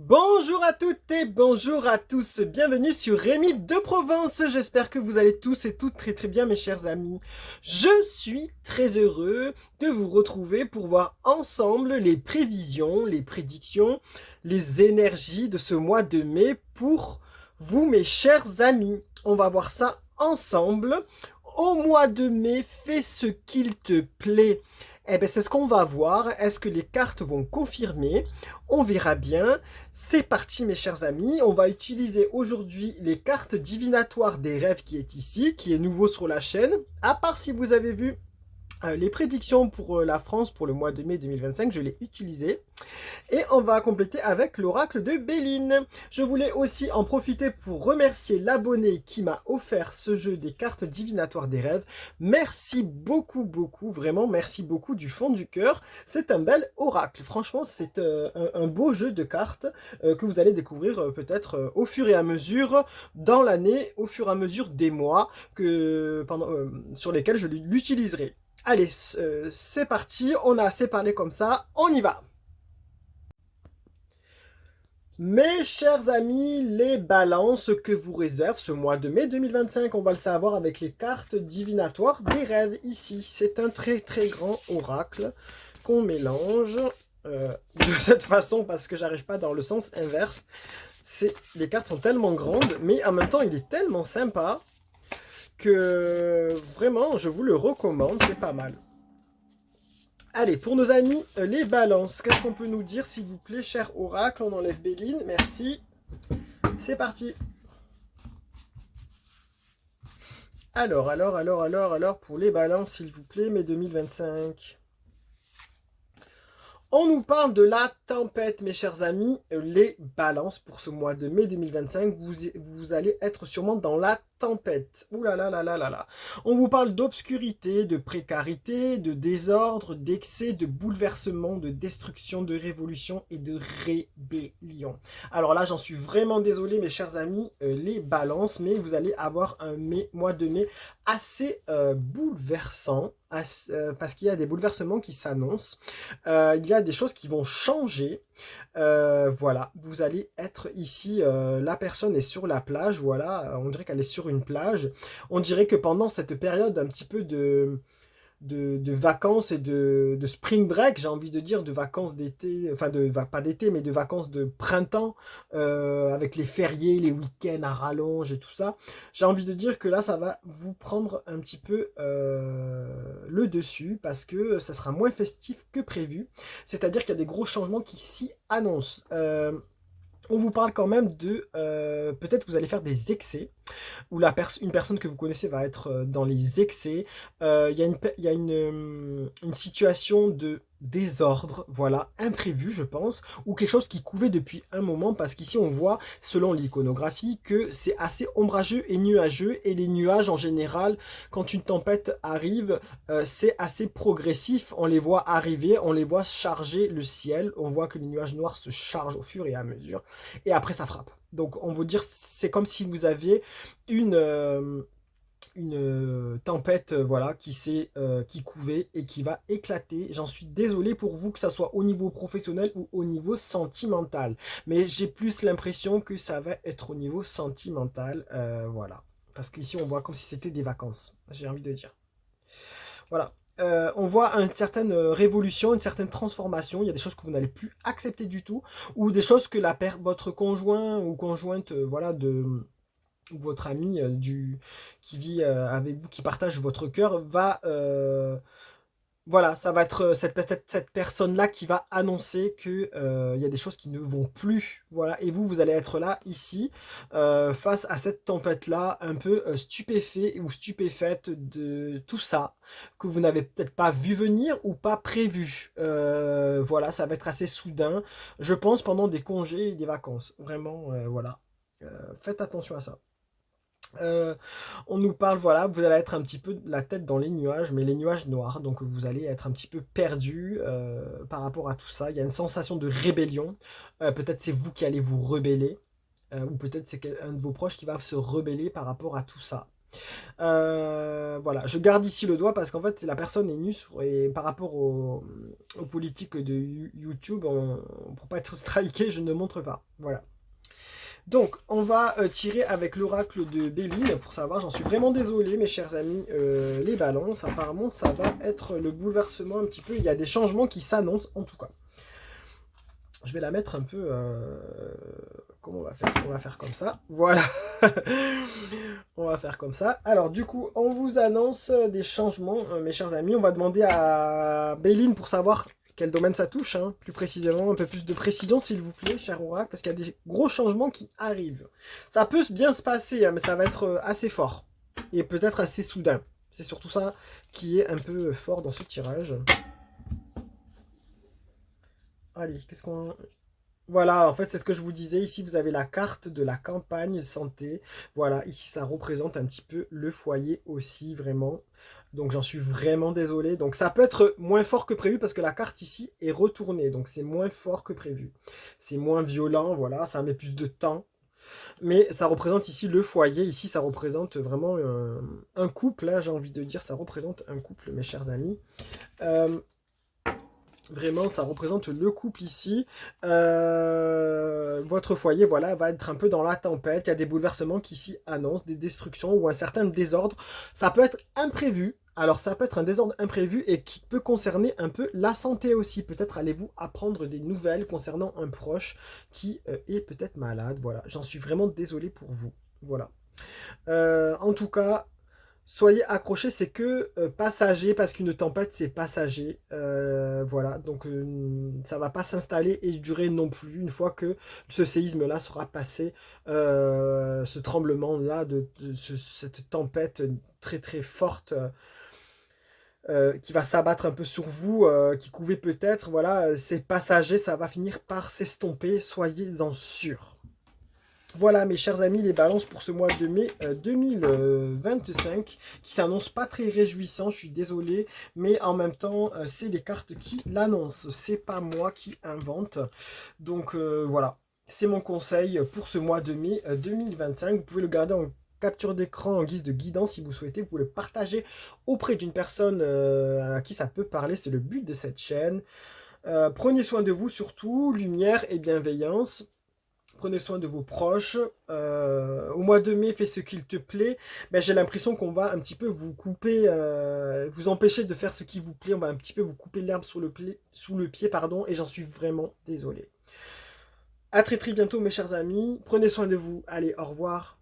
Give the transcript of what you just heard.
Bonjour à toutes et bonjour à tous, bienvenue sur Rémi de Provence, j'espère que vous allez tous et toutes très bien mes chers amis. Je suis très heureux de vous retrouver pour voir ensemble les prévisions, les prédictions, les énergies de ce mois de mai pour vous mes chers amis. On va voir ça ensemble. Au mois de mai, fais ce qu'il te plaît. Eh bien, c'est ce qu'on va voir. Est-ce que les cartes vont confirmer? On verra bien. C'est parti mes chers amis, on va utiliser aujourd'hui les cartes divinatoires des rêves qui est ici, qui est nouveau sur la chaîne. À part si vous avez vu les prédictions pour la France pour le mois de mai 2025, je l'ai utilisé. Et on va compléter avec l'oracle de Béline. Je voulais aussi en profiter pour remercier l'abonné qui m'a offert ce jeu des cartes divinatoires des rêves. Merci beaucoup, vraiment merci beaucoup du fond du cœur. C'est un bel oracle. Franchement, c'est un beau jeu de cartes que vous allez découvrir peut-être au fur et à mesure dans l'année, au fur et à mesure des mois sur lesquels je l'utiliserai. Allez, c'est parti, on a assez parlé comme ça, on y va. Mes chers amis, les balances que vous réserve ce mois de mai 2025, on va le savoir avec les cartes divinatoires des rêves ici. C'est un très grand oracle qu'on mélange de cette façon parce que j'arrive pas dans le sens inverse. Les cartes sont tellement grandes, mais en même temps il est tellement sympa que vraiment je vous le recommande, c'est pas mal. Allez, pour nos amis, les balances, qu'est-ce qu'on peut nous dire, s'il vous plaît, cher oracle? On enlève Béline, merci. C'est parti. Alors, pour les balances, s'il vous plaît, mai 2025. On nous parle de la tempête, mes chers amis, les balances pour ce mois de mai 2025. Vous allez être sûrement dans la tempête. Ouh là là là là là là. On vous parle d'obscurité, de précarité, de désordre, d'excès, de bouleversement, de destruction, de révolution et de rébellion. Alors là, j'en suis vraiment désolé, mes chers amis, les balances, mais vous allez avoir un mois de mai assez bouleversant, parce qu'il y a des bouleversements qui s'annoncent. Il y a des choses qui vont changer. Voilà, vous allez être ici, la personne est sur la plage, voilà, on dirait qu'elle est sur une plage. On dirait que pendant cette période un petit peu de vacances et de spring break, j'ai envie de dire, de vacances d'été, enfin pas d'été, mais de vacances de printemps, avec les fériés, les week-ends à rallonge et tout ça, j'ai envie de dire que là, ça va vous prendre un petit peu le dessus, parce que ça sera moins festif que prévu, c'est-à-dire qu'il y a des gros changements qui s'y annoncent. On vous parle quand même de peut-être que vous allez faire des excès, où une personne que vous connaissez va être dans les excès. Il y a une situation de désordre, voilà, imprévu, je pense, ou quelque chose qui couvait depuis un moment, parce qu'ici on voit, selon l'iconographie, que c'est assez ombrageux et nuageux, et les nuages en général, quand une tempête arrive, c'est assez progressif, on les voit arriver, on les voit charger le ciel, on voit que les nuages noirs se chargent au fur et à mesure, et après ça frappe. Donc on veut dire, c'est comme si vous aviez une tempête, voilà, qui couvait et qui va éclater. J'en suis désolé pour vous, que ça soit au niveau professionnel ou au niveau sentimental. Mais j'ai plus l'impression que ça va être au niveau sentimental, voilà. Parce qu'ici, on voit comme si c'était des vacances, j'ai envie de dire. Voilà. On voit une certaine révolution, une certaine transformation. Il y a des choses que vous n'allez plus accepter du tout, ou des choses que votre conjoint ou conjointe, voilà, votre ami qui vit avec vous, qui partage votre cœur, voilà, ça va être cette personne-là qui va annoncer que il y a des choses qui ne vont plus. Voilà, et vous allez être là, ici, face à cette tempête-là, un peu stupéfait ou stupéfaite de tout ça, que vous n'avez peut-être pas vu venir ou pas prévu. Voilà, ça va être assez soudain, je pense, pendant des congés et des vacances. Vraiment, voilà. Faites attention à ça. Euh, on nous parle, voilà, vous allez être un petit peu la tête dans les nuages, mais les nuages noirs, donc vous allez être un petit peu perdu par rapport à tout ça. Il y a une sensation de rébellion. Peut-être c'est vous qui allez vous rebeller, ou peut-être c'est un de vos proches qui va se rebeller par rapport à tout ça. Voilà, je garde ici le doigt parce qu'en fait la personne est nue et par rapport aux politiques de YouTube, pour pas être striké, je ne montre pas. Voilà. Donc, on va tirer avec l'oracle de Béline pour savoir, j'en suis vraiment désolé mes chers amis, les balances, apparemment ça va être le bouleversement un petit peu, il y a des changements qui s'annoncent en tout cas. Je vais la mettre un peu, comment on va faire? On va faire comme ça, voilà. On va faire comme ça. Alors du coup, on vous annonce des changements, mes chers amis. On va demander à Béline pour savoir quel domaine ça touche, hein, plus précisément, un peu plus de précision s'il vous plaît, cher oracle, parce qu'il y a des gros changements qui arrivent. Ça peut bien se passer, hein, mais ça va être assez fort, et peut-être assez soudain. C'est surtout ça qui est un peu fort dans ce tirage. Allez, qu'est-ce qu'on... Voilà, en fait, c'est ce que je vous disais. Ici, vous avez la carte de la campagne santé. Voilà, ici, ça représente un petit peu le foyer aussi, vraiment. Donc, j'en suis vraiment désolé. Donc, ça peut être moins fort que prévu parce que la carte ici est retournée. Donc, c'est moins fort que prévu. C'est moins violent, voilà, ça met plus de temps. Mais ça représente ici le foyer. Ici, ça représente vraiment un couple. Là, j'ai envie de dire, ça représente un couple, mes chers amis. Vraiment, ça représente le couple ici. Votre foyer, voilà, va être un peu dans la tempête. Il y a des bouleversements qui s'y annoncent, des destructions ou un certain désordre. Ça peut être imprévu. Alors, ça peut être un désordre imprévu et qui peut concerner un peu la santé aussi. Peut-être allez-vous apprendre des nouvelles concernant un proche qui est peut-être malade. Voilà, j'en suis vraiment désolé pour vous. Voilà. En tout cas, soyez accrochés, c'est que passager, parce qu'une tempête, c'est passager. Voilà, donc ça va pas s'installer et durer non plus une fois que ce séisme-là sera passé, ce tremblement-là, cette tempête très très forte qui va s'abattre un peu sur vous, qui couvait peut-être, voilà, c'est passager, ça va finir par s'estomper, soyez-en sûrs. Voilà mes chers amis les balances pour ce mois de mai 2025 qui s'annonce pas très réjouissant, je suis désolé, mais en même temps c'est les cartes qui l'annoncent, c'est pas moi qui invente. Donc voilà, c'est mon conseil pour ce mois de mai 2025. Vous pouvez le garder en capture d'écran en guise de guidance si vous souhaitez, vous pouvez le partager auprès d'une personne à qui ça peut parler, c'est le but de cette chaîne. Prenez soin de vous surtout, lumière et bienveillance. Prenez soin de vos proches. Au mois de mai, fais ce qu'il te plaît. Ben, j'ai l'impression qu'on va un petit peu vous couper, vous empêcher de faire ce qui vous plaît. On va un petit peu vous couper l'herbe sous le pied, pardon, et j'en suis vraiment désolé. À très très bientôt mes chers amis. Prenez soin de vous. Allez, au revoir.